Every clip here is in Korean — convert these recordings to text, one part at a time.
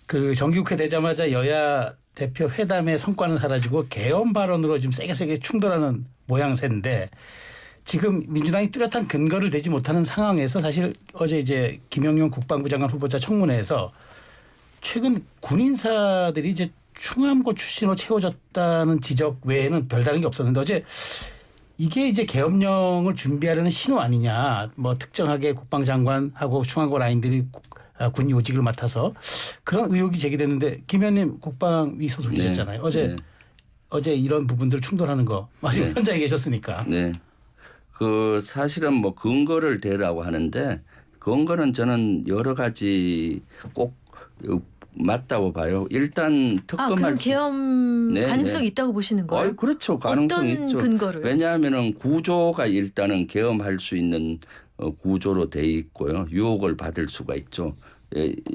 그 정기국회 되자마자 여야 대표 회담의 성과는 사라지고 계엄 발언으로 지금 세게 충돌하는 모양새인데 지금 민주당이 뚜렷한 근거를 대지 못하는 상황에서 사실 어제 이제 김영용 국방부 장관 후보자 청문회에서 최근 군인사들이 이제 충암고 출신으로 채워졌다는 지적 외에는 별다른 게 없었는데 어제 이게 이제 계엄령을 준비하려는 신호 아니냐. 뭐 특정하게 국방장관하고 충암고 라인들이 군 요직을 맡아서 그런 의혹이 제기됐는데 김 의원님 국방위 소속이셨잖아요. 네. 어제 이런 부분들 충돌하는 거 마침 네. 현장에 계셨으니까. 네. 그 사실은 뭐 근거를 대라고 하는데 근거는 저는 여러 가지 꼭 맞다고 봐요. 일단 특검할 그럼 계엄 네, 가능성이 있다고 보시는 거예요? 그렇죠. 가능성이 어떤 있죠. 근거를? 왜냐하면은 구조가 일단은 계엄할 수 있는 구조로 돼 있고요. 유혹을 받을 수가 있죠.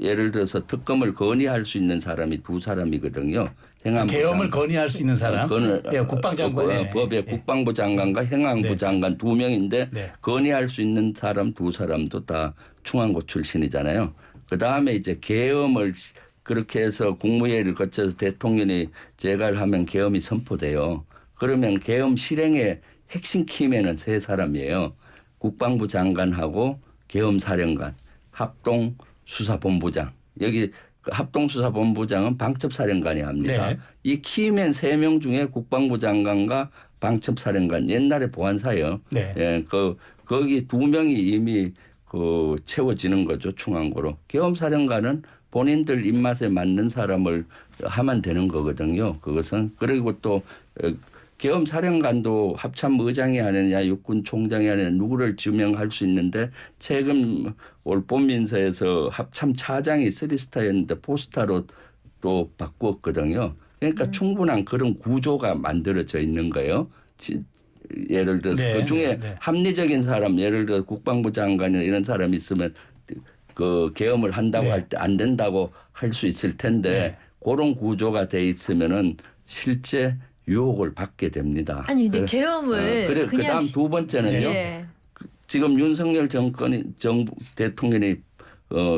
예를 들어서 특검을 건의할 수 있는 사람이 두 사람이거든요. 행안부 계엄을 장관. 건의할 수 있는 사람. 예, 국방장관. 법의 국방부 장관과 행안부 네. 장관 두 명인데 네. 건의할 수 있는 사람 두 사람도 다 충암고 출신이잖아요. 그다음에 이제 계엄을 그렇게 해서 국무회의를 거쳐서 대통령이 제가를 하면 계엄이 선포돼요. 그러면 계엄 실행의 핵심 키맨은 세 사람이에요. 국방부 장관하고 계엄사령관, 합동수사본부장. 여기 합동수사본부장은 방첩사령관이 합니다. 네. 이 키맨 세 명 중에 국방부 장관과 방첩사령관 옛날에 보안사예요. 네. 예, 거기 두 명이 이미 채워지는 거죠. 충암고로. 계엄사령관은 본인들 입맛에 맞는 사람을 하면 되는 거거든요. 그것은. 그리고 또 계엄사령관도 합참의장이 아니냐 육군총장이 아니냐 누구를 지명할 수 있는데 최근 올봄민사에서 합참차장이 3스타였는데 4스타로 또 바꾸었거든요. 그러니까 충분한 그런 구조가 만들어져 있는 거예요. 예를 들어서 네, 그중에 네. 합리적인 사람 예를 들어 국방부 장관이나 이런 사람이 있으면 그 계엄을 한다고 네. 할 때 안 된다고 할 수 있을 텐데 네. 그런 구조가 돼 있으면은 실제 유혹을 받게 됩니다. 아니 근데 계엄을 그래 그냥 그다음 두 번째는요. 예. 지금 윤석열 정부 대통령이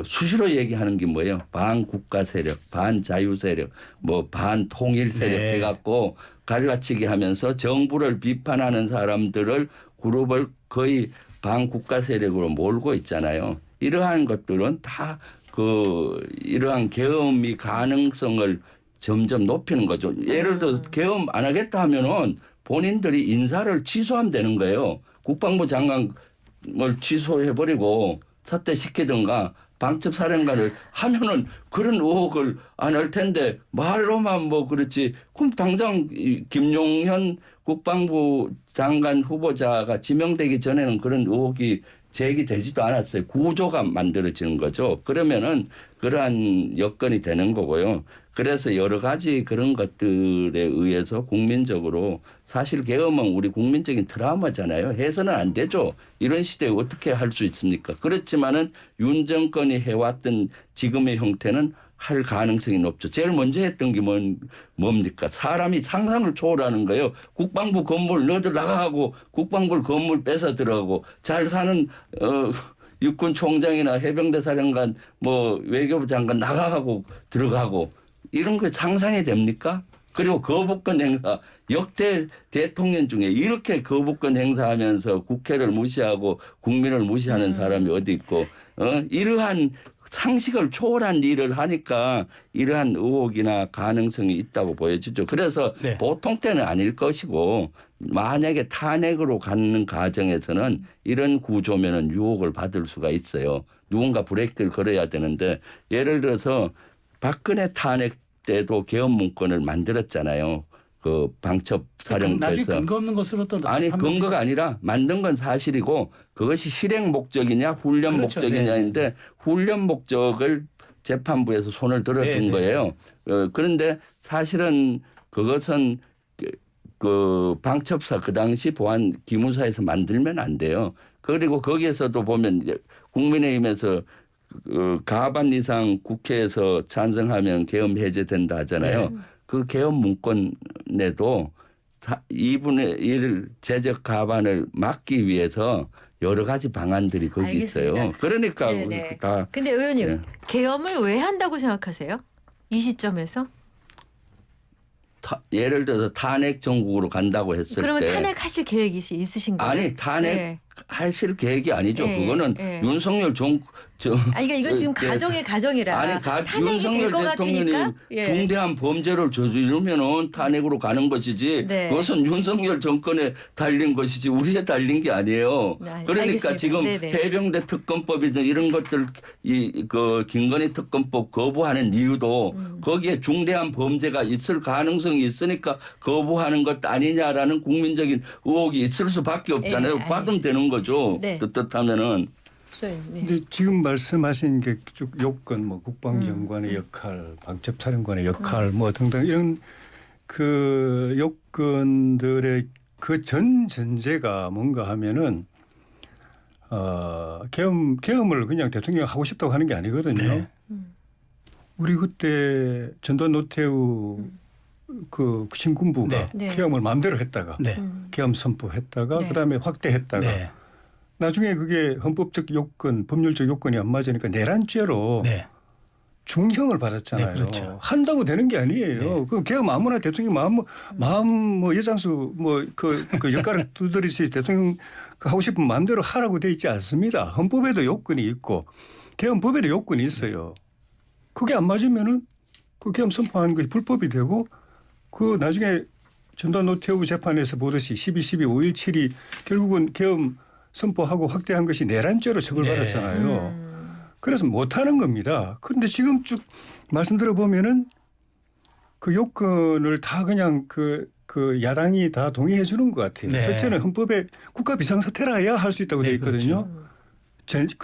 수시로 얘기하는 게 뭐예요? 반국가 세력, 반자유 세력, 뭐 반통일 세력 네. 해갖고 갈라치기 하면서 정부를 비판하는 사람들을 그룹을 거의 반국가 세력으로 몰고 있잖아요. 이러한 것들은 다 이러한 계엄이 가능성을 점점 높이는 거죠. 예를 들어 계엄 안 하겠다 하면은 본인들이 인사를 취소하면 되는 거예요. 국방부 장관을 취소해버리고 사퇴시키든가 방첩사령관을 하면은 그런 의혹을 안 할 텐데 말로만 뭐 그렇지. 그럼 당장 김용현 국방부 장관 후보자가 지명되기 전에는 그런 의혹이 제기되지도 않았어요. 구조가 만들어지는 거죠. 그러면은 그러한 여건이 되는 거고요. 그래서 여러 가지 그런 것들에 의해서 국민적으로 사실 계엄은 우리 국민적인 트라우마잖아요. 해서는 안 되죠. 이런 시대에 어떻게 할 수 있습니까? 그렇지만은 윤 정권이 해왔던 지금의 형태는 할 가능성이 높죠. 제일 먼저 했던 게 뭡니까? 사람이 상상을 초월하는 거예요. 국방부 건물 너들 나가고 국방부 건물 뺏어 들어가고 잘 사는 육군 총장이나 해병대 사령관 뭐 외교부 장관 나가고 들어가고 이런 거 상상이 됩니까? 그리고 거부권 행사 역대 대통령 중에 이렇게 거부권 행사하면서 국회를 무시하고 국민을 무시하는 사람이 어디 있고 이러한 상식을 초월한 일을 하니까 이러한 의혹이나 가능성이 있다고 보여지죠. 그래서 네. 보통 때는 아닐 것이고 만약에 탄핵으로 가는 과정에서는 이런 구조면은 유혹을 받을 수가 있어요. 누군가 브레이크를 걸어야 되는데 예를 들어서 박근혜 탄핵 때도 계엄 문건을 만들었잖아요. 그 방첩 사령부에서. 나중에 근거 없는 것으로 또 아니 근거가 아니라 만든 건 사실이고 그것이 실행 목적이냐 훈련 그렇죠. 목적이냐인데 네. 훈련 목적을 재판부에서 손을 들어준 네, 네. 거예요. 그런데 사실은 그것은 그 방첩사 그 당시 보안 기무사에서 만들면 안 돼요. 그리고 거기에서도 보면 국민의힘에서 가반 이상 국회에서 찬성하면 계엄 해제된다 하잖아요. 네. 그 계엄 문건에도 2분의 1 제적 가반을 막기 위해서 여러 가지 방안들이 거기 알겠습니다. 있어요. 그러니까 네네. 다. 근데 의원님 네. 계엄을 왜 한다고 생각하세요? 이 시점에서? 예를 들어서 탄핵 정국으로 간다고 했을 그러면 때 탄핵하실 계획이 있으신가요? 아니 탄핵 네. 하실 계획이 아니죠. 예, 그거는 예. 윤석열 아니 그러니까 이건 지금 가정의 가정이라 아니 탄핵이 될 윤석열 것 대통령이 같으니까 예. 중대한 범죄를 저지르면은 탄핵으로 가는 것이지 네. 그것은 윤석열 정권에 달린 것이지 우리에 달린 게 아니에요. 네, 그러니까 알겠습니다. 지금 네네. 해병대 특검법이든 이런 것들 그 김건희 특검법 거부하는 이유도 거기에 중대한 범죄가 있을 가능성이 있으니까 거부하는 것 아니냐라는 국민적인 의혹이 있을 수밖에 없잖아요. 예, 받으면 되는 거죠. 네. 뜻하면은. 네. 근데 지금 말씀하신 게 쭉 요건 뭐 국방장관의 역할, 방첩사령관의 역할 뭐 등등 이런 그 요건들의 그 전 전제가 뭔가 하면은 계엄을 그냥 대통령 하고 싶다고 하는 게 아니거든요. 네. 우리 그때 전두환 노태우 그 신군부가 네. 네. 계엄을 마음대로 했다가 네. 계엄 선포했다가 네. 그다음에 확대했다가 네. 나중에 그게 헌법적 요건, 법률적 요건이 안 맞으니까 내란죄로 네. 중형을 받았잖아요. 네, 그렇죠. 한다고 되는 게 아니에요. 네. 그 걔가 아무나 대통령 마음 뭐 여장수 그 엿가락 두드리시 대통령 하고 싶은 마음대로 하라고 돼 있지 않습니다. 헌법에도 요건이 있고 계엄법에도 요건이 있어요. 그게 안 맞으면은 그 계엄 선포하는 것이 불법이 되고 그 나중에 전두환 노태우 재판에서 보듯이 12.12.5.17이 결국은 계엄 선포하고 확대한 것이 내란죄로 처벌받았잖아요. 그래서 못하는 겁니다. 그런데 지금 쭉 말씀 들어보면은 그 요건을 다 그냥 그 야당이 다 동의해 주는 것 같아요. 네. 그렇죠. 첫째는 헌법에 국가 비상사태라 해야 할 수 있다고 네, 돼 있거든요. 전시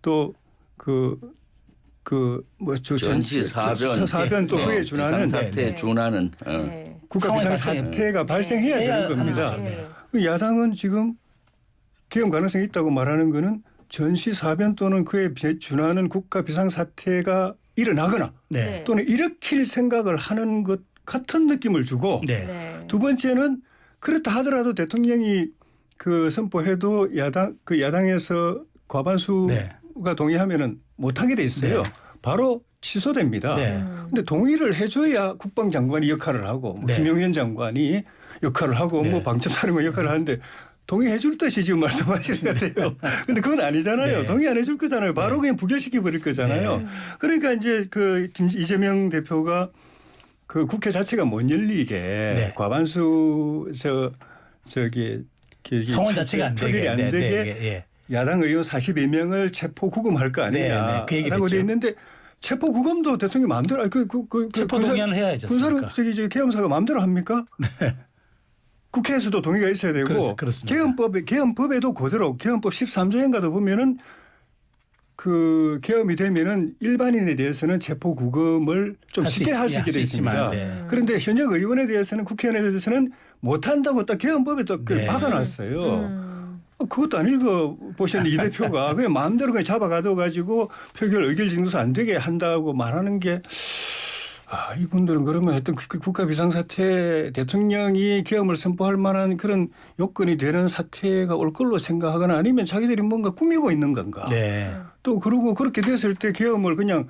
또 전시 사변 사변 또 그에 준하는 비상사태에 네. 준하는 네. 국가 상황이 비상사태가 발생해야 해야 되는 겁니다. 하는 거죠. 네. 야당은 지금 계엄 가능성이 있다고 말하는 거는 전시 사변 또는 그에 준하는 국가 비상사태가 일어나거나 네. 또는 일으킬 생각을 하는 것 같은 느낌을 주고 네. 네. 두 번째는 그렇다 하더라도 대통령이 그 선포해도 야당에서 과반수가 네. 동의하면은 못하게 돼 있어요. 네. 바로 취소됩니다. 네. 근데 동의를 해줘야 국방장관이 역할을 하고 뭐 네. 김용현 장관이 역할을 하고 네. 뭐 방첩사령관 역할을 하는데 동의해 줄 듯이 지금 말씀하셔야 돼요. 근데 그건 아니잖아요. 네. 동의 안 해줄 거잖아요. 바로 그냥 부결시켜 버릴 거잖아요. 네. 그러니까 이제 그 이재명 대표가 그 국회 자체가 못 열리게 네. 과반수 성원 자체가 안 되게. 표결이 안 네, 되게 네, 예. 야당 의원 42명을 체포 구금할 거 네, 네. 그 얘기를 아니냐라고 돼 했죠. 있는데 체포 구금도 대통령이 마음대로 체포 동의안을 해야죠. 군사력 계엄사가 마음대로 합니까? 국회에서도 동의가 있어야 되고 그렇습니다. 계엄법에도 그대로 계엄법 13조인가도 보면은 그 계엄이 되면은 일반인에 대해서는 체포 구금을 좀 쉽게 할 수 있게 되어 있습니다. 네. 그런데 현역 의원에 대해서는 국회의원에 대해서는 못한다고 딱 계엄법에 또 네. 막아놨어요. 그것도 안 읽어보셨는데 이 대표가 그냥 마음대로 그냥 잡아가둬가지고 표결 의결진도서 안 되게 한다고 말하는 게 이분들은 그러면 하여튼 국가 비상사태 대통령이 계엄을 선포할 만한 그런 요건이 되는 사태가 올 걸로 생각하거나 아니면 자기들이 뭔가 꾸미고 있는 건가. 네. 또 그러고 그렇게 됐을 때 계엄을 그냥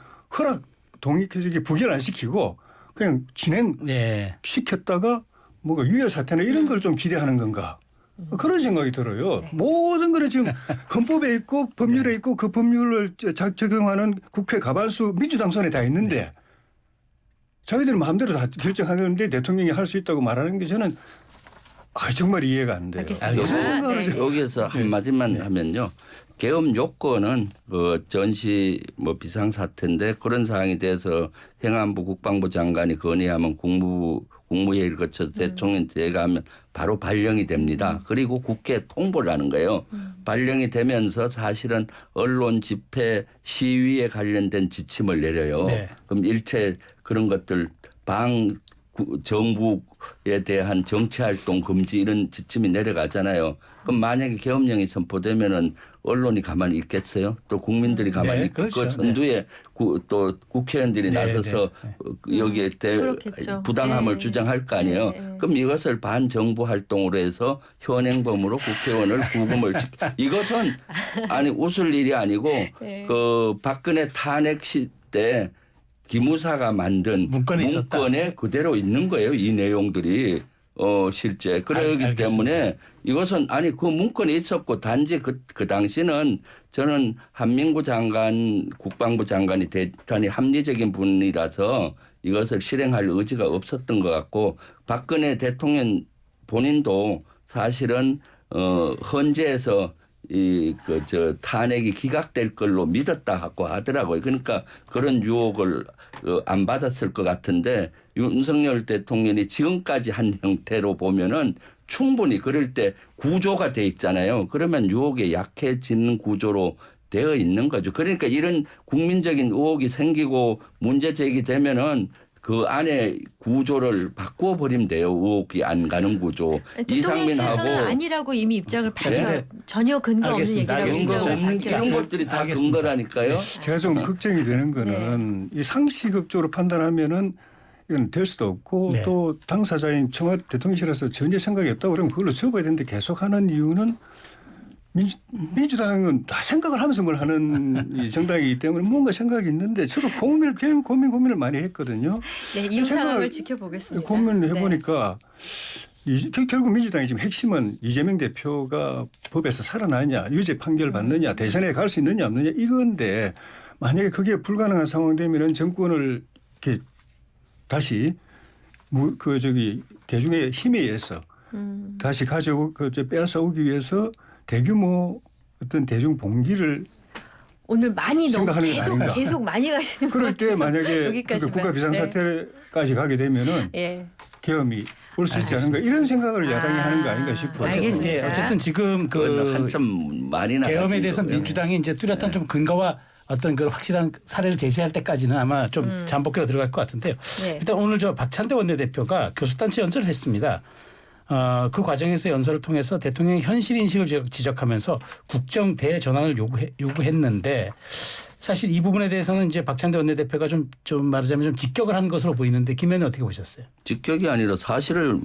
부결 안 시키고 그냥 네. 진행시켰다가 뭔가 유혈 사태나 이런 걸 좀 기대하는 건가. 그런 생각이 들어요. 모든 거는 지금 헌법에 있고 법률에 있고 그 법률을 적용하는 국회 과반수 민주당 손에 다 있는데 자기들 마음대로 다 결정하는데 대통령이 할 수 있다고 말하는 게 저는 정말 이해가 안 돼요. 알겠습니다. 무슨 생각을 네. 여기에서 한마디만 하면요. 계엄 요건은 그 전시 뭐 비상사태인데 그런 사항에 대해서 행안부 국방부 장관이 건의하면 국무회의를 거쳐서 대통령 제가하면 바로 발령이 됩니다. 그리고 국회에 통보를 하는 거예요. 발령이 되면서 사실은 언론 집회 시위에 관련된 지침을 내려요. 네. 그럼 일체 그런 것들 정부에 대한 정치 활동 금지 이런 지침이 내려가잖아요. 그럼 만약에 계엄령이 선포되면은 언론이 가만히 있겠어요? 또 국민들이 가만히 네, 있고 그렇죠. 그 전두에 또 국회의원들이 네, 나서서 여기에 그렇겠죠. 부당함을 네. 주장할 거 아니에요. 네. 그럼 이것을 반정부 활동으로 해서 현행범으로 국회의원을 구금을 이것은 아니 웃을 일이 아니고 네. 그 박근혜 탄핵 시대 기무사가 만든 문건에 있었다. 문건에 그대로 있는 거예요. 이 내용들이 실제 그러기 알겠습니다. 때문에 이것은 아니 그 문건에 있었고 단지 그 당시는 저는 한민구 장관 국방부 장관이 대단히 합리적인 분이라서 이것을 실행할 의지가 없었던 것 같고 박근혜 대통령 본인도 사실은 헌재에서 저 탄핵이 기각될 걸로 믿었다 하고 하더라고요. 그러니까 그런 유혹을 안 받았을 것 같은데 윤석열 대통령이 지금까지 한 형태로 보면은 충분히 그럴 때 구조가 돼 있잖아요. 그러면 유혹에 약해지는 구조로 되어 있는 거죠. 그러니까 이런 국민적인 의혹이 생기고 문제 제기되면은 그 안에 구조를 바꾸어 버리면 돼요. 의혹이 안 가는 구조. 대통령실에서는 아니라고 이미 입장을 밝혀 네. 전혀 근거 없는 알겠습니다. 얘기라고 알겠습니다. 입장을 없는 밝혀. 이런 것들이 다 알겠습니다. 근거라니까요. 제가 좀 걱정이 되는 거는 이 상식적으로 판단하면은 이건 될 수도 없고 네. 또 당사자인 청와대 대통령실에서 전혀 생각이 없다고 그러면 그걸로 접어야 되는데 계속하는 이유는 민주당은 다 생각을 하면서 뭘 하는 이 정당이기 때문에 뭔가 생각이 있는데 저도 고민을 많이 했거든요. 네, 이후 생각을 상황을 지켜보겠습니다. 고민을 네. 해보니까 결국 민주당이 지금 핵심은 이재명 대표가 법에서 살아나냐, 유죄 판결 받느냐, 대선에 갈 수 있느냐 없느냐 이건데 만약에 그게 불가능한 상황 되면은 정권을 이렇게 다시 대중의 힘에 의해서 다시 빼앗아오기 위해서 대규모 어떤 대중 봉기를 오늘 많이 너무 생각하는 건 아닌가. 계속 많이 가시는 것 그럴 때 같아서 만약에 여기까지만. 국가 비상사태까지 가게 되면은 네. 계엄이 올 수 있지 않은가 이런 생각을 야당이 하는 거 아닌가 싶어요. 알겠습니다. 네, 어쨌든 지금 한참 많이 나가지. 계엄에 대해서 민주당이 이제 뚜렷한 좀 근거와 어떤 그 확실한 사례를 제시할 때까지는 아마 좀 잠복기로 들어갈 것 같은데요. 네. 일단 오늘 저 박찬대 원내대표가 교섭단체 연설을 했습니다. 그 과정에서 연설을 통해서 대통령의 현실 인식을 지적하면서 국정 대전환을 요구했는데 사실 이 부분에 대해서는 이제 박찬대 원내대표가 좀 말하자면 좀 직격을 한 것으로 보이는데 김 의원님 어떻게 보셨어요? 직격이 아니라 사실을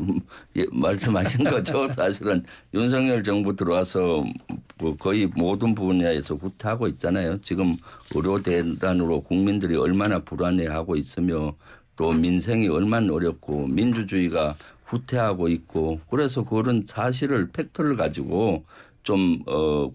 말씀하신 거죠. 사실은 윤석열 정부 들어와서 거의 모든 분야에서 후퇴하고 있잖아요. 지금 의료대단으로 국민들이 얼마나 불안해하고 있으며 또 민생이 얼마나 어렵고 민주주의가 후퇴하고 있고 그래서 그런 사실을 팩트를 가지고 좀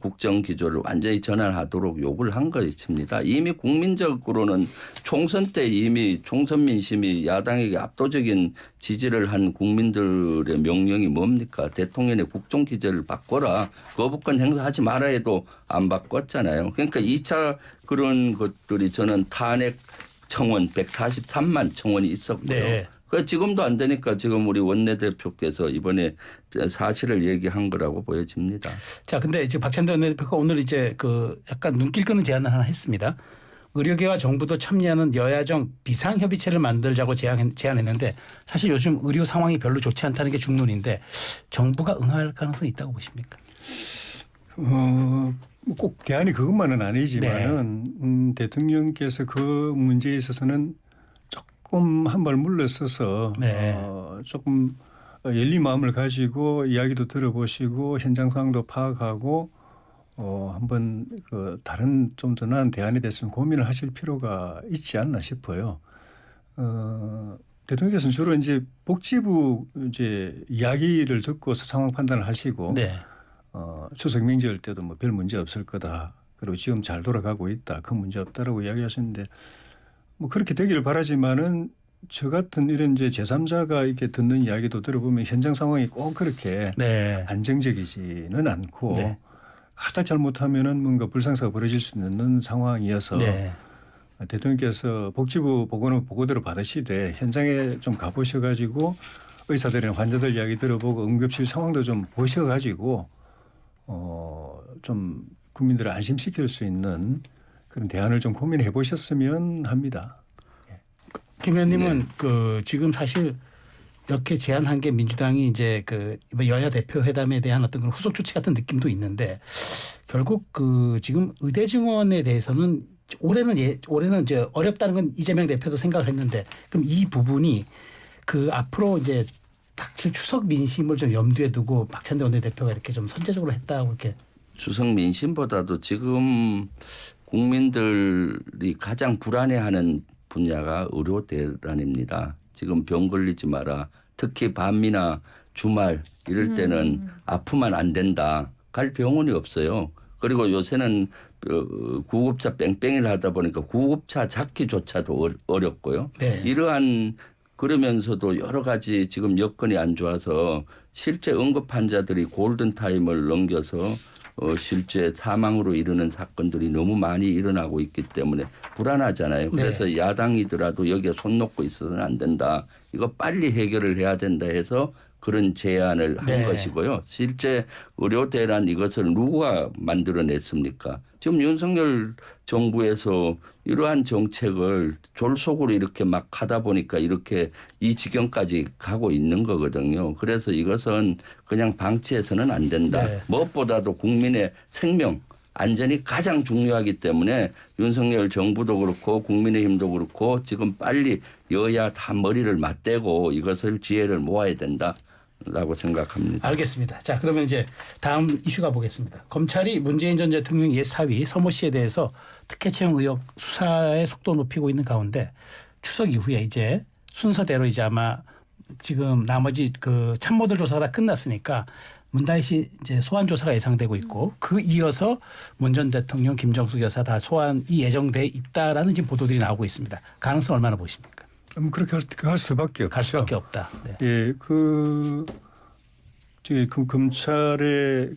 국정 기조를 완전히 전환하도록 요구를 한 것입니다. 이미 국민적으로는 총선 때 이미 총선 민심이 야당에게 압도적인 지지를 한 국민들의 명령이 뭡니까? 대통령의 국정 기조를 바꿔라. 거부권 행사하지 마라 해도 안 바꿨잖아요. 그러니까 2차 그런 것들이 저는 탄핵 청원 143만 청원이 있었고요. 네. 지금도 안 되니까 지금 우리 원내대표께서 이번에 사실을 얘기한 거라고 보여집니다. 자, 근데 지금 박찬대 원내대표가 오늘 이제 그 약간 눈길 끄는 제안을 하나 했습니다. 의료계와 정부도 참여하는 여야정 비상협의체를 만들자고 제안했는데 사실 요즘 의료 상황이 별로 좋지 않다는 게 중론인데 정부가 응할 가능성이 있다고 보십니까? 꼭 대안이 그것만은 아니지만은 대통령께서 그 문제에 있어서는 조금 한 발 물러서서 네. 조금 열린 마음을 가지고 이야기도 들어보시고 현장 상황도 파악하고 한번 그 다른 좀 더 나은 대안에 대해서는 고민을 하실 필요가 있지 않나 싶어요. 대통령께서는 주로 이제 복지부 이제 이야기를 듣고서 상황 판단을 하시고 네. 추석 명절 때도 뭐 별 문제 없을 거다. 그리고 지금 잘 돌아가고 있다. 큰 문제 없다라고 이야기하셨는데 뭐 그렇게 되기를 바라지만은 저 같은 이런 이제 제3자가 이렇게 듣는 이야기도 들어보면 현장 상황이 꼭 그렇게 네. 안정적이지는 않고 네. 가다 잘못하면은 뭔가 불상사가 벌어질 수 있는 상황이어서 네. 대통령께서 복지부 보고대로 받으시되 현장에 좀 가보셔가지고 의사들이나 환자들 이야기 들어보고 응급실 상황도 좀 보셔가지고 좀 국민들을 안심시킬 수 있는 그런 대안을 좀 고민해 보셨으면 합니다. 김 의원님은 그 지금 사실 이렇게 제안한 게 민주당이 이제 그 여야 대표 회담에 대한 어떤 그런 후속 조치 같은 느낌도 있는데 결국 그 지금 의대 증원에 대해서는 올해는 이제 어렵다는 건 이재명 대표도 생각을 했는데 그럼 이 부분이 그 앞으로 이제 닥칠 추석 민심을 좀 염두에 두고 박찬대 원내대표가 이렇게 좀 선제적으로 했다고 이렇게. 추석 민심보다도 지금 국민들이 가장 불안해하는 분야가 의료 대란입니다. 지금 병 걸리지 마라. 특히 밤이나 주말 이럴 때는 아프면 안 된다. 갈 병원이 없어요. 그리고 요새는 구급차 뺑뺑이를 하다 보니까 구급차 잡기조차도 어렵고요. 네. 이러한 그러면서도 여러 가지 지금 여건이 안 좋아서 실제 응급 환자들이 골든타임을 넘겨서 실제 사망으로 이르는 사건들이 너무 많이 일어나고 있기 때문에 불안하잖아요. 그래서 네. 야당이더라도 여기에 손 놓고 있어서는 안 된다. 이거 빨리 해결을 해야 된다 해서 그런 제안을 한 네. 것이고요. 실제 의료 대란 이것을 누가 만들어냈습니까? 지금 윤석열 정부에서 이러한 정책을 졸속으로 이렇게 막 하다 보니까 이렇게 이 지경까지 가고 있는 거거든요. 그래서 이것은 그냥 방치해서는 안 된다. 네. 무엇보다도 국민의 생명 안전이 가장 중요하기 때문에 윤석열 정부도 그렇고 국민의힘도 그렇고 지금 빨리 여야 다 머리를 맞대고 이것을 지혜를 모아야 된다라고 생각합니다. 알겠습니다. 자, 그러면 이제 다음 이슈 가보겠습니다. 검찰이 문재인 전 대통령 옛 사위 서모 씨에 대해서 특혜 채용 의혹 수사의 속도 높이고 있는 가운데 추석 이후에 이제 순서대로 이제 아마 지금 나머지 그 참모들 조사가 다 끝났으니까 문다혜 씨 이제 소환 조사가 예상되고 있고 그 이어서 문 전 대통령 김정숙 여사 다 소환이 예정돼 있다라는 지금 보도들이 나오고 있습니다. 가능성 얼마나 보십니까? 그렇게 할 수밖에 없죠. 갈 수밖에 없다. 네. 예, 저기 검찰의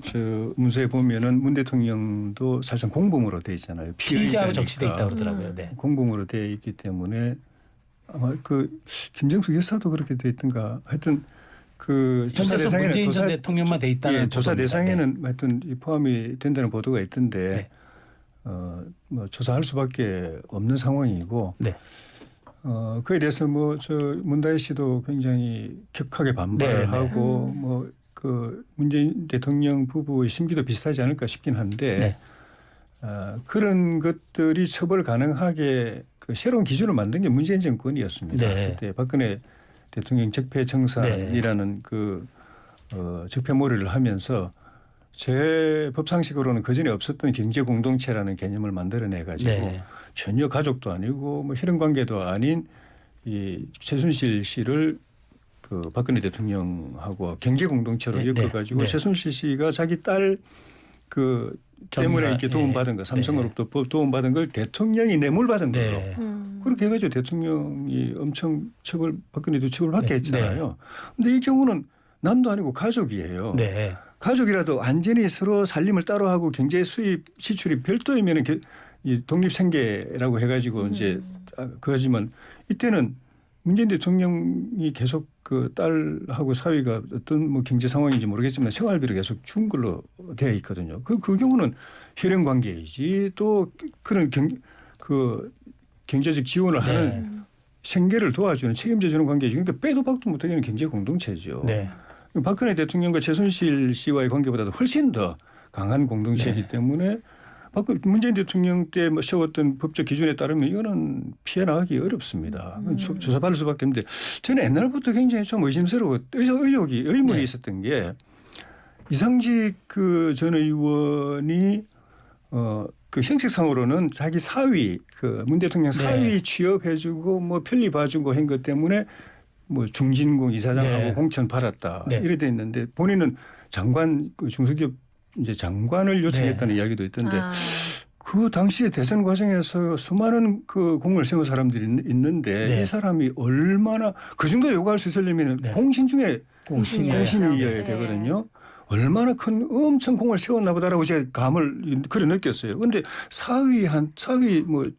저 문서에 보면은 문 대통령도 사실상 공범으로 돼 있잖아요. 피의자로 피의자니까. 적시돼 있다고 그러더라고요. 네. 공범으로 돼 있기 때문에 아마 김정숙 여사도 그렇게 돼 있던가 하여튼 조사 현재서 대상에는 문재인 전 대통령만 돼 있다는 예, 조사 보도입니다. 대상에는 하여튼 포함이 된다는 보도가 있던데 네. 뭐 조사할 수밖에 없는 상황이고 네. 그에 대해서 문다혜 씨도 굉장히 격하게 반발하고 문재인 대통령 부부의 심기도 비슷하지 않을까 싶긴 한데 그런 것들이 처벌 가능하게 새로운 기준을 만든 게 문재인 정권이었습니다. 네. 그때 박근혜 대통령 적폐청산이라는 적폐몰이를 하면서 제 법상식으로는 그전에 없었던 경제 공동체라는 개념을 만들어내 가지고 전혀 가족도 아니고 혈연 관계도 아닌 이 최순실 씨를 박근혜 대통령하고 경제 공동체로 엮어 가지고 최순실 씨가 자기 딸 때문에 이렇게 도움받은 거 삼성으로부터 도움받은 걸 대통령이 뇌물받은 걸로 그렇게 해가지고 대통령이 엄청 박근혜도 처벌받게 했잖아요. 그런데 이 경우는 남도 아니고 가족이에요. 네. 가족이라도 완전히 서로 살림을 따로 하고 경제 수입 시출이 별도이면 이 독립생계라고 해가지고 이제 그러지만 이때는 문재인 대통령이 계속 딸하고 사위가 어떤 경제 상황인지 모르겠지만 생활비를 계속 준 걸로 되어 있거든요. 그 경우는 혈연 관계이지 또 그런 경제적 지원을 하는 생계를 도와주는 책임져 주는 관계이지. 그러니까 빼도 박도 못하는 경제 공동체죠. 네. 박근혜 대통령과 최순실 씨와의 관계보다도 훨씬 더 강한 공동체이기 때문에 문재인 대통령 때 세웠던 법적 기준에 따르면 이거는 피해 나가기 어렵습니다. 조사받을 수밖에 없는데 저는 옛날부터 굉장히 좀 의심스러워 의문이 있었던 게 이상직 전 의원이 형식상으로는 자기 사위 문 대통령 사위 취업해주고 편리 봐주고 한 것 때문에 중진공 이사장하고 공천 받았다 이래 돼 있는데 본인은 장관 중소기업 이제 장관을 요청했다는 이야기도 있던데 그 당시에 대선 과정에서 수많은 공을 세운 사람들이 있는데 이 사람이 얼마나 그 정도 요구할 수 있으려면 공신 중에 공신이어야 되거든요. 얼마나 큰 엄청 공을 세웠나 보다라고 제가 감을 그래 느꼈어요. 그런데 사위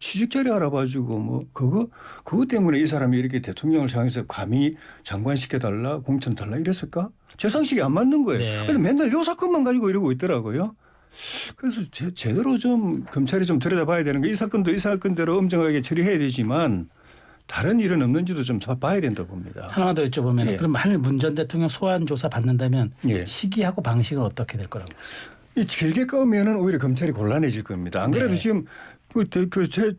취직 자리 알아봐주고 그거 때문에 이 사람이 이렇게 대통령을 향해서 감히 장관 시켜달라 공천 달라 이랬을까? 제 상식이 안 맞는 거예요. 그런데 맨날 요 사건만 가지고 이러고 있더라고요. 그래서 제대로 좀 검찰이 좀 들여다봐야 되는 게 이 사건도 이 사건대로 엄정하게 처리해야 되지만 다른 일은 없는지도 좀 봐야 된다고 봅니다. 하나만 더 여쭤보면 예. 그럼 만일 문 전 대통령 소환 조사 받는다면 예. 시기하고 방식은 어떻게 될 거라고 보세요? 이 길게 까면은 오히려 검찰이 곤란해질 겁니다. 안 그래도 네. 지금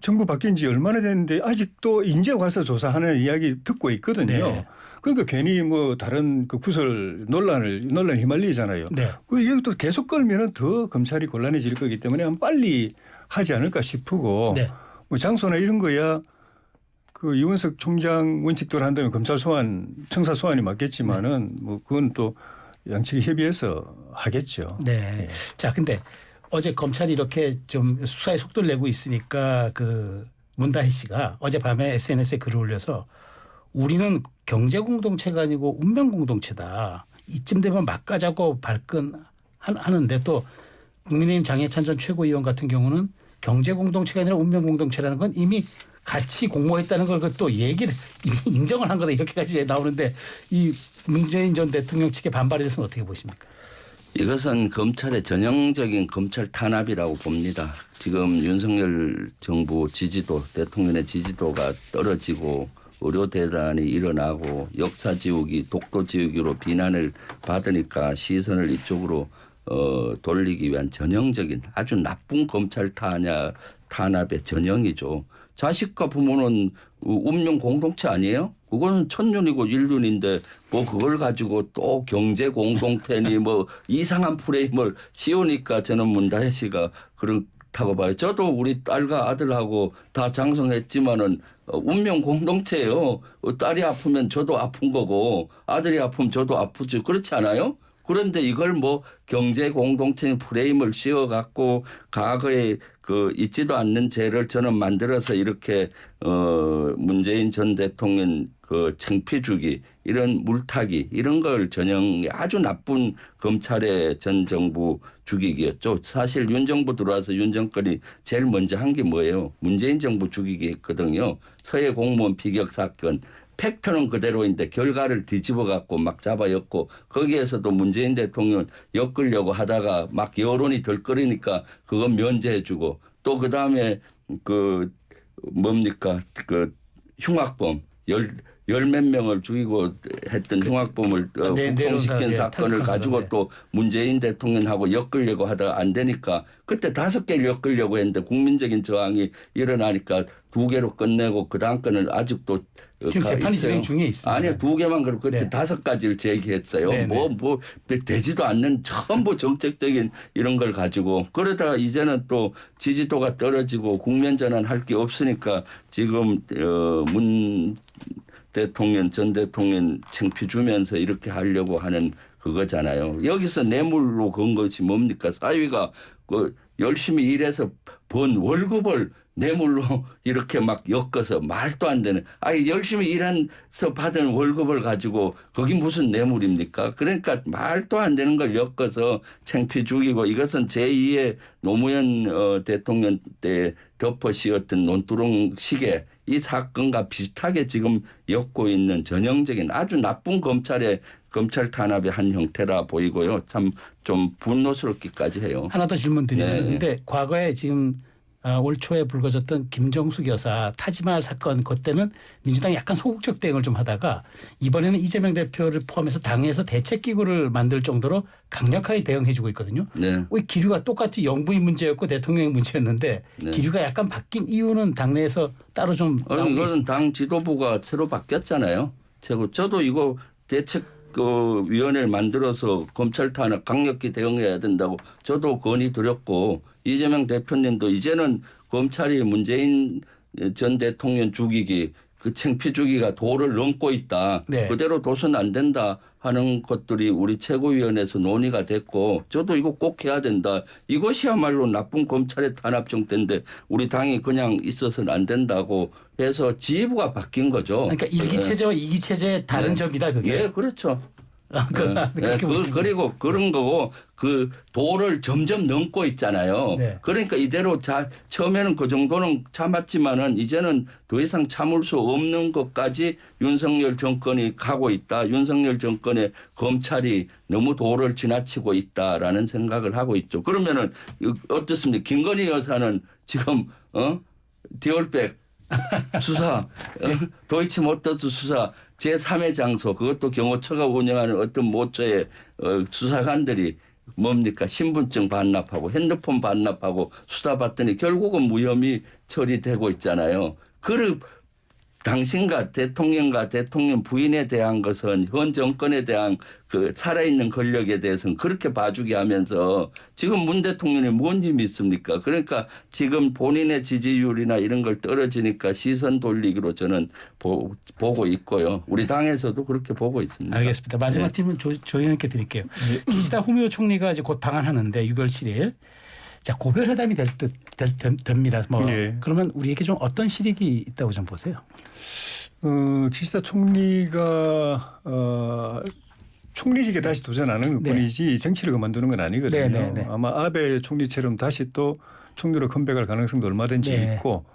정부 바뀐 지 얼마나 됐는데 아직도 인제 와서 조사하는 이야기 듣고 있거든요. 네. 그러니까 괜히 뭐 다른 그 구설 논란에 휘말리잖아요. 네. 여기도 계속 끌면은 더 검찰이 곤란해질 거기 때문에 빨리 하지 않을까 싶고 네. 뭐 장소나 이런 거야 그 이원석 총장 원칙대로 한다면 검찰 소환, 청사 소환이 맞겠지만은 뭐 그건 또 양측이 협의해서 하겠죠. 네. 자, 근데 어제 검찰이 이렇게 좀 수사에 속도를 내고 있으니까 그 문다혜 씨가 어젯밤에 SNS에 글을 올려서 우리는 경제 공동체가 아니고 운명 공동체다. 이쯤 되면 막가자고 발끈하는데 또 국민의힘 장해찬 전 최고위원 같은 경우는 경제 공동체가 아니라 운명 공동체라는 건 이미 같이 공모했다는 걸 또 얘기를 인정을 한 거다 이렇게까지 나오는데 이 문재인 전 대통령 측의 반발에 대해서는 어떻게 보십니까? 이것은 검찰의 전형적인 검찰 탄압이라고 봅니다. 지금 윤석열 정부 지지도, 대통령의 지지도가 떨어지고 의료 대란이 일어나고 역사 지우기, 독도 지우기로 비난을 받으니까 시선을 이쪽으로 돌리기 위한 전형적인 아주 나쁜 검찰 탄압의 전형이죠. 자식과 부모는 운명 공동체 아니에요? 그거는 천년이고 일륜인데 뭐 그걸 가지고 또 경제 공동체니 뭐 이상한 프레임을 씌우니까 저는 문다혜 씨가 그렇다고 봐요. 저도 우리 딸과 아들하고 다 장성했지만은 운명 공동체예요. 딸이 아프면 저도 아픈 거고 아들이 아프면 저도 아프죠. 그렇지 않아요? 그런데 이걸 뭐 경제 공동체 프레임을 씌워갖고 과거에 그 있지도 않는 죄를 저는 만들어서 이렇게 문재인 전 대통령 그 창피주기 이런 물타기 이런 걸 전형이 아주 나쁜 검찰의 전 정부 죽이기였죠. 사실 윤 정부 들어와서 윤 정권이 제일 먼저 한 게 뭐예요? 문재인 정부 죽이기 했거든요. 서해 공무원 피격 사건. 팩트는 그대로인데 결과를 뒤집어 갖고 막 잡아였고 거기에서도 문재인 대통령 엮으려고 하다가 막 여론이 덜거리니까 그건 면제해 주고 또 그다음에 그 뭡니까 그 흉악범 열 몇 명을 죽이고 했던 흉악범을 국송시킨 사건을 가지고 또 문재인 대통령하고 엮으려고 하다가 안 되니까 그때 5개를 엮으려고 했는데 국민적인 저항이 일어나니까 2개로 끝내고 그다음 건은 아직도 지금 재판이 진행 중에 있습니다. 아니요 2개만 그렇고 그때 네. 5가지를 제기했어요. 네, 뭐 되지도 않는 전부 정책적인 이런 걸 가지고 그러다가 이제는 또 지지도가 떨어지고 국면 전환할 게 없으니까 지금 문 대통령 전 대통령 창피 주면서 이렇게 하려고 하는 그거잖아요. 여기서 뇌물로 건 것이 뭡니까? 사위가 그 열심히 일해서 번 월급을 뇌물로 이렇게 막 엮어서 말도 안 되는. 아니 열심히 일해서 받은 월급을 가지고 거기 무슨 뇌물입니까? 그러니까 말도 안 되는 걸 엮어서 창피 죽이고 이것은 제2의 노무현 대통령 때 덮어 씌웠던 논두렁 시계 이 사건과 비슷하게 지금 엮고 있는 전형적인 아주 나쁜 검찰 탄압의 한 형태라 보이고요. 참 좀 분노스럽기까지 해요. 하나 더 질문 드리면 네. 근데 과거에 지금 올 초에 불거졌던 김정숙 여사 타지마할 사건 그때는 민주당이 약간 소극적 대응을 좀 하다가 이번에는 이재명 대표를 포함해서 당에서 대책기구를 만들 정도로 강력하게 대응해주고 있거든요. 네. 왜 기류가 똑같이 영부인 문제였고 대통령의 문제였는데 네. 기류가 약간 바뀐 이유는 당내에서 따로 좀 나온 게 이거는 있습니다. 당 지도부가 새로 바뀌었잖아요. 저도 이거 대책 그 위원회를 만들어서 검찰 탄압 강력히 대응해야 된다고 저도 건의드렸고 이재명 대표님도 이제는 검찰이 문재인 전 대통령 죽이기 그 창피 주기가 도를 넘고 있다. 네. 그대로 둬서는 안 된다 하는 것들이 우리 최고위원회에서 논의가 됐고 저도 이거 꼭 해야 된다. 이것이야말로 나쁜 검찰의 탄압 정태인데 우리 당이 그냥 있어서는 안 된다고 해서 지휘부가 바뀐 거죠. 그러니까 1기 체제와 2기 체제의 다른 네. 점이다 그게. 예, 그렇죠. 그렇게 보시면 그리고 그런 거고 그 도를 점점 넘고 있잖아요. 네. 그러니까 이대로 처음에는 그 정도는 참았지만은 이제는 더 이상 참을 수 없는 것까지 윤석열 정권이 가고 있다. 윤석열 정권의 검찰이 너무 도를 지나치고 있다라는 생각을 하고 있죠. 그러면은 어떻습니까? 김건희 여사는 지금 디올백 수사 도이치모터스 수사 제3의 장소 그것도 경호처가 운영하는 어떤 모처의 수사관들이 뭡니까 신분증 반납하고 핸드폰 반납하고 수사받더니 결국은 무혐의 처리되고 있잖아요. 당신과 대통령과 대통령 부인에 대한 것은 현 정권에 대한 그 살아있는 권력에 대해서는 그렇게 봐주게 하면서 지금 문 대통령이 뭔 힘이 있습니까? 그러니까 지금 본인의 지지율이나 이런 걸 떨어지니까 시선 돌리기로 저는 보고 있고요. 우리 당에서도 그렇게 보고 있습니다. 알겠습니다. 마지막 질문 조 의원님께 드릴게요. 기시다 후미오 총리가 이제 곧 방한하는데 6월 7일 자 고별회담이 됩니다. 그러면 우리에게 좀 어떤 실익이 있다고 좀 보세요? 기시다 총리가 총리직에 다시 도전하는 것뿐이지 정치를 그만두는 건 아니거든요. 네네네. 아마 아베 총리처럼 다시 또 총리로 컴백할 가능성도 얼마든지 있고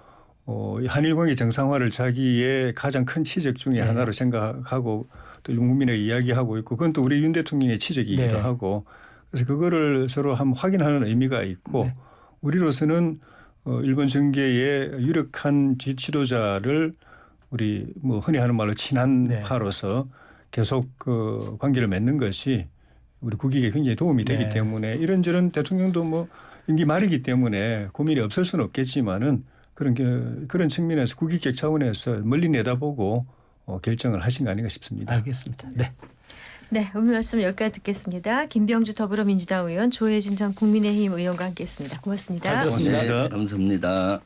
한일 관계 정상화를 자기의 가장 큰 치적 중에 하나로 생각하고 또 국민에게 이야기하고 있고 그건 또 우리 윤 대통령의 치적이기도 하고 그래서 그거를 서로 한번 확인하는 의미가 있고 우리로서는 일본 정계의 유력한 지도자를 우리 뭐 흔히 하는 말로 친한파로서 계속 그 관계를 맺는 것이 우리 국익에 굉장히 도움이 되기 때문에 이런저런 대통령도 뭐 임기 말이기 때문에 고민이 없을 수는 없겠지만은 그런 측면에서 국익적 차원에서 멀리 내다보고 결정을 하신 거 아닌가 싶습니다. 알겠습니다. 네. 네, 오늘 말씀 여기까지 듣겠습니다. 김병주 더불어민주당 의원, 조혜진 전 국민의힘 의원과 함께했습니다. 고맙습니다. 잘 들었습니다. 네, 감사합니다.